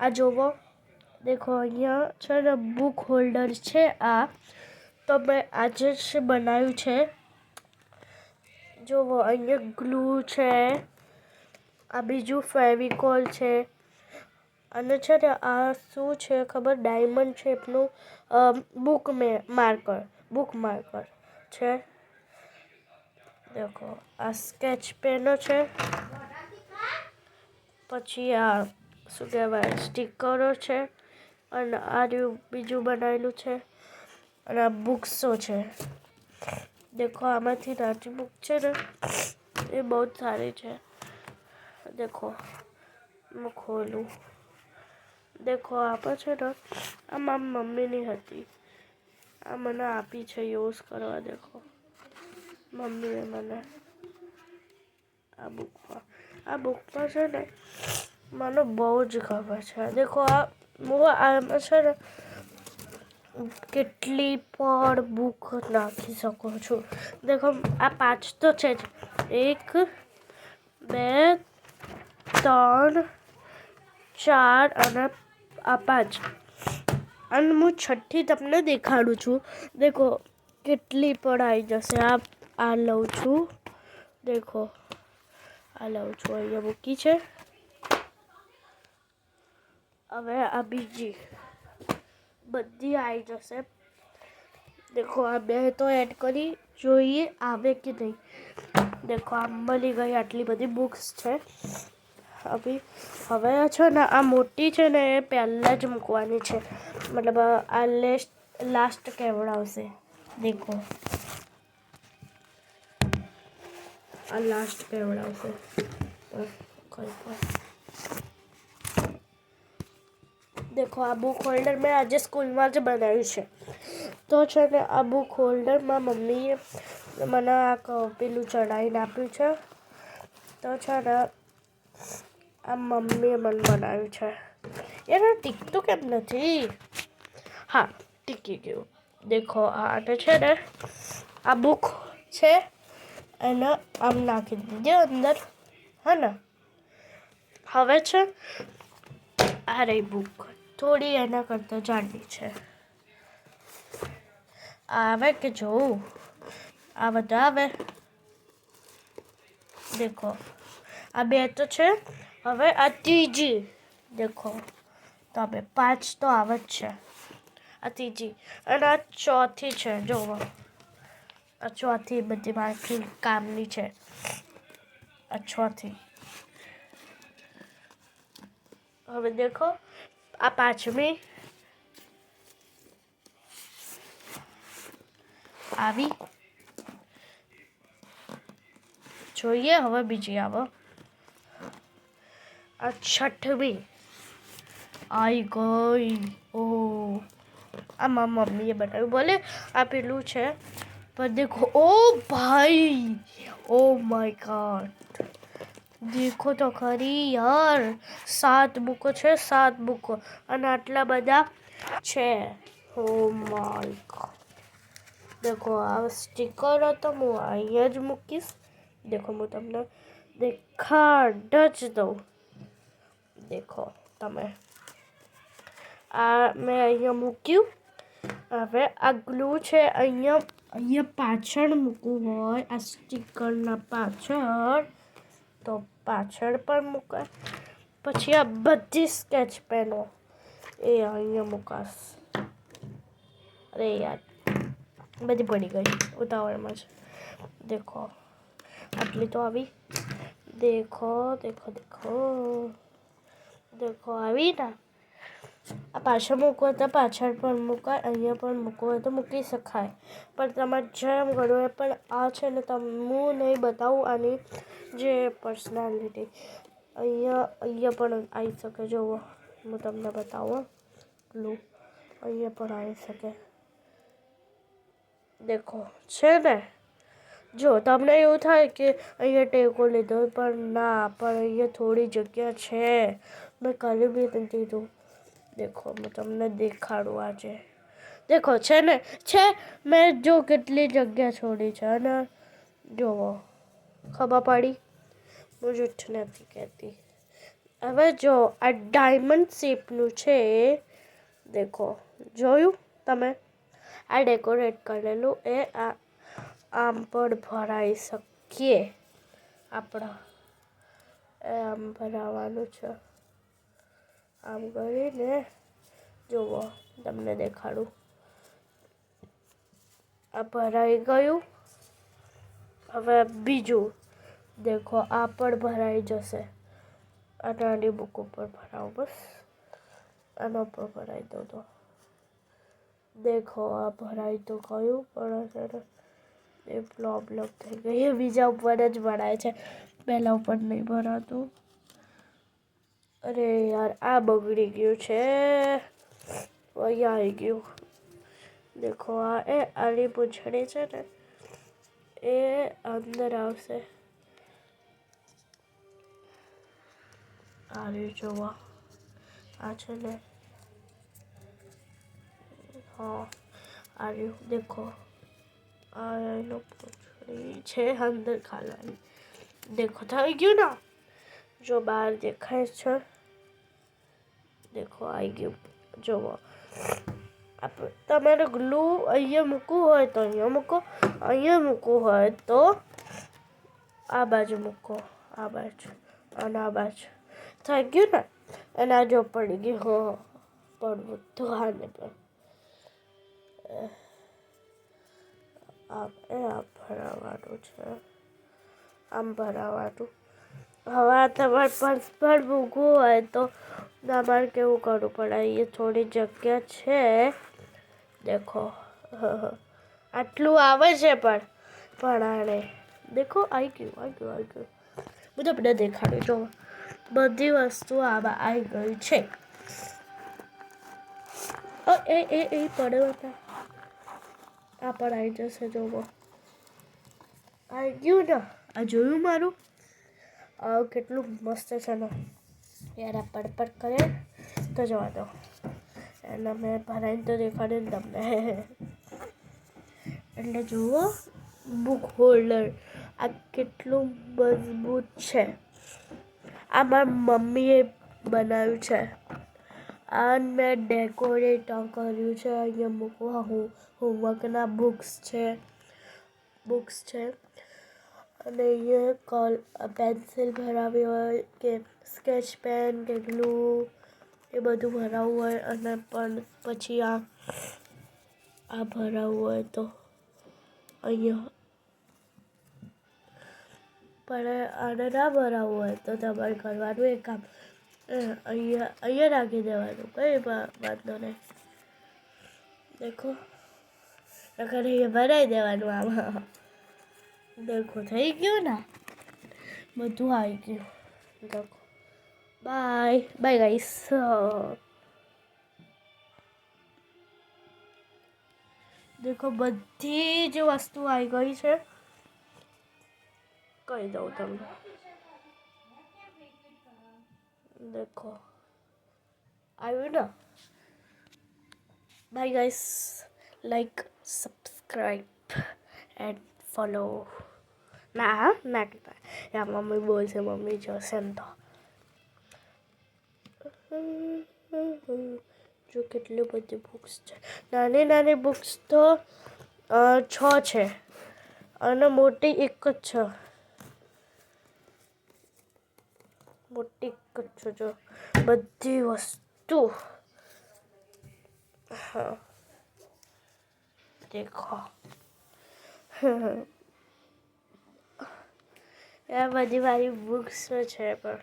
આ જોવો, દેખો અહીંયા છે ને બુક હોલ્ડર છે. આ તો મેં આજે જ બનાવ્યું છે. જોવો અહીંયા ગ્લુ છે, આ બીજું ફેવિકોલ છે, અને છે ને આ શું છે ખબર, ડાયમંડ શેપનું બુક માર્કર છે. દેખો આ સ્કેચ પેનો છે, પછી આ શું કહેવાય સ્ટીકરો છે, અને આ બીજું બનાવેલું છે, અને આ બુક્સો છે. દેખો આમાંથી નાની બુક છે ને એ બહુ જ સારી છે. દેખો હું ખોલું, દેખો આપણે છે ને આ મારી મમ્મીની હતી, આ મને આપી છે યુઝ કરવા. દેખો મમ્મીએ મને આ બુકમાં છે ને મને બહુ જ ગમે છે. દેખો આમાં છે ને કેટલી પણ બુક નાખી શકો છો. દેખો આ 5 તો છે જ, 1 2 3 4 અને આ 5, અને હું છઠ્ઠી તમને દેખાડું છું. દેખો કેટલી પણ આવી જશે. આ લઉં છું, દેખો આ લઉં છું, અહીંયા મૂકી છે. હવે આ બીજી બધી આવી જશે. દેખો આ 2 તો એડ કરી, જોઈએ આવે કે નહીં. દેખો આ મળી ગઈ, આટલી બધી બુક્સ છે. હવે છે ને આ મોટી છે ને એ પહેલાં જ મૂકવાની છે, મતલબ આ લાસ્ટ કેવડાવશે. દેખો આ લાસ્ટ કેવડાવશે. દેખો આ બુક હોલ્ડર મેં આજે સ્કૂલમાં જ બનાવ્યું છે. તો છે ને આ બુક હોલ્ડરમાં મમ્મીએ મને આ પેલું ચડાવીને આપ્યું છે. તો છે ને આ મમ્મીએ મને બનાવ્યું છે. એને ટીકતું કેમ નથી? હા ટીકી ગયું. દેખો આને છે ને આ બુક છે એને આમ નાખી દીધી અંદર, હા ને. હવે છે આ રહી બુક, થોડી એના કરતાં જાડી છે. આવે કે જોઉં, આ બધા આવે. દેખો આ 2 તો છે. હવે આ ત્રીજી, દેખો તો હવે 5 તો આવે જ છે. આ ત્રીજી અને આ ચોથી છે. જોવો આ ચોથી બધી મારી કામની છે. આ ચોથી. હવે દેખો આ 5મી આવી, જોઈએ હવે બીજી આવો. આ 6મી આવી ગઈ. ઓહ આ મારી મમ્મીએ બનાવ્યું, ભલે આ પેલું છે પણ દેખો. ઓ ભાઈ, ઓ માય ગોડ, દેખો તો ખરી યાર. 7 બુકો છે, 7 બુકો, અને આટલા બધા છે. Oh my God. દેખો આ સ્ટીકરો તો હું અહીંયા જ મૂકીશ. દેખો હું તમને દેખાડ જ દઉં. દેખો તમે, આ મેં અહીંયા મૂક્યું. હવે આ ગ્લુ છે અહીંયા પાછળ મૂકવું હોય, આ સ્ટીકરના પાછળ, તો પાછળ પણ મુકાય. પછી આ બધી સ્કેચ પેનો એ અહીંયા મુકાશ. અરે યાર બધી પડી ગઈ ઉતાવળમાં જ. દેખો આટલી તો આવી. દેખો આવી ને. આ પાછળ મૂકવું હોય તો પાછળ પણ મુકાય, અહીંયા પણ મૂકવું હોય તો મૂકી શકાય. પણ તમારે જેમ કરવું હોય. પણ આ છે ને હું નહીં બતાવું આની જે પર્સનાલિટી. અહીંયા પણ આવી શકે. જુઓ હું તમને બતાવું. અહીંયા પણ આવી શકે. દેખો છે ને. જો તમને એવું થાય કે અહીંયા ટેકો લીધો, પણ ના, પણ અહીંયા થોડી જગ્યા છે. મેં કાલે બી તને કીધું. દેખો હું તમને દેખાડું આજે. દેખો છે ને, છે. મેં જો કેટલી જગ્યા છોડી છે. અને જુઓ ખબર પડી, હું જૂઠ નથી કહેતી. હવે જો આ ડાયમંડ શેપનું છે, દેખો જોયું તમે? આ ડેકોરેટ કરેલું એ આમ પણ ભરાઈ શકીએ આપણા. એ આમ ભરાવાનું છે, આમ કરીને જુઓ તમને દેખાડું. આ ભરાઈ ગયું. હવે બીજું દેખો, આ પણ ભરાઈ જશે. આ નાની બુક ઉપર ભરાવો, બસ આના ઉપર ભરાઈ દો તો દેખો આ ભરાઈ તો ગયું, પણ એ પ્રોબ્લેમ થઈ ગઈ. એ બીજા ઉપર જ ભરાય છે, પહેલા ઉપર નહીં ભરાતું. અરે યાર, આ બગડી ગયું છે. અહીંયા આવી ગયું. દેખો આ આની પૂંછડી છે ને, એ અંદર આવશે. આવી જોવા આ છે ને, હા આવ્યું. દેખો આ એનો પૂંછડી છે, અંદર ખાવાની. દેખો થઈ ગયું ને, જો બહાર દેખાય છે. દેખો આવી ગયું. જુઓ, તમારે ગ્લુ અહીંયા મૂકવું હોય તો અહીંયા મૂકો, અહીંયા મૂકવું હોય તો આ બાજુ મૂકો, આ બાજુ અને આ બાજુ. થઈ ગયું ને? એના જો પડી ગયું. હો પડવું તો આને પણ આમ ભરાવાનું છે, આમ ભરાવાનું. હવે આ તમારે પર્સ પર મૂકવું હોય તો તમારે કેવું કરવું પડે? અહીંયા થોડી જગ્યા છે, દેખો આટલું આવે છે, પણ આને દેખો આવી ગયું. હું તમને દેખાડું. જો બધી વસ્તુ આમાં આવી ગઈ છે. એ પડે હતા, આ પણ આવી જશે. જોવો આવી ગયું ને? આ જોયું મારું? કેટલું મસ્ત છે ને યાર. આ પડ કરે તો જવા દો. એને મેં ભરાઈને તો દેખાડ્યું ને તમને. એટલે જુઓ, બુક હોલ્ડર આ કેટલું મજબૂત છે. આ મારી મમ્મીએ બનાવ્યું છે. આ મેં ડેકોરેટ કર્યું છે. અહીંયા મૂકવા હોમવર્કના બુક્સ છે. અને અહીંયા પેન્સિલ ભરાવી હોય કે સ્કેચ પેન કે ગ્લુ એ બધું ભરાવવું હોય, અને પણ પછી આ ભરાવવું હોય તો અહીંયા. પણ આને ના ભરાવવું હોય તો તમારે કરવાનું એક કામ, અહીંયા રાખી દેવાનું, કંઈ વાંધો નહીં. દેખો નકર અહીંયા ભરાઈ દેવાનું આમાં. દેખો થઈ ગયું ને, બધું આવી ગયું. દેખો બાય ગાઈસ. દેખો બધી જ વસ્તુ આવી ગઈ છે. કહી દઉં તમને. દેખો આવ્યું ને. Bye guys, like, subscribe and follow. ના યાર, મમ્મી બોલશે, મમ્મી જોશે ને તો. જો કેટલી બધી બુક્સ છે. નાની બુક્સ તો 6 છે અને મોટી એક જ છે. જો બધી વસ્તુ. હા દેખો. આ બધી મારી બુક્સ છે પણ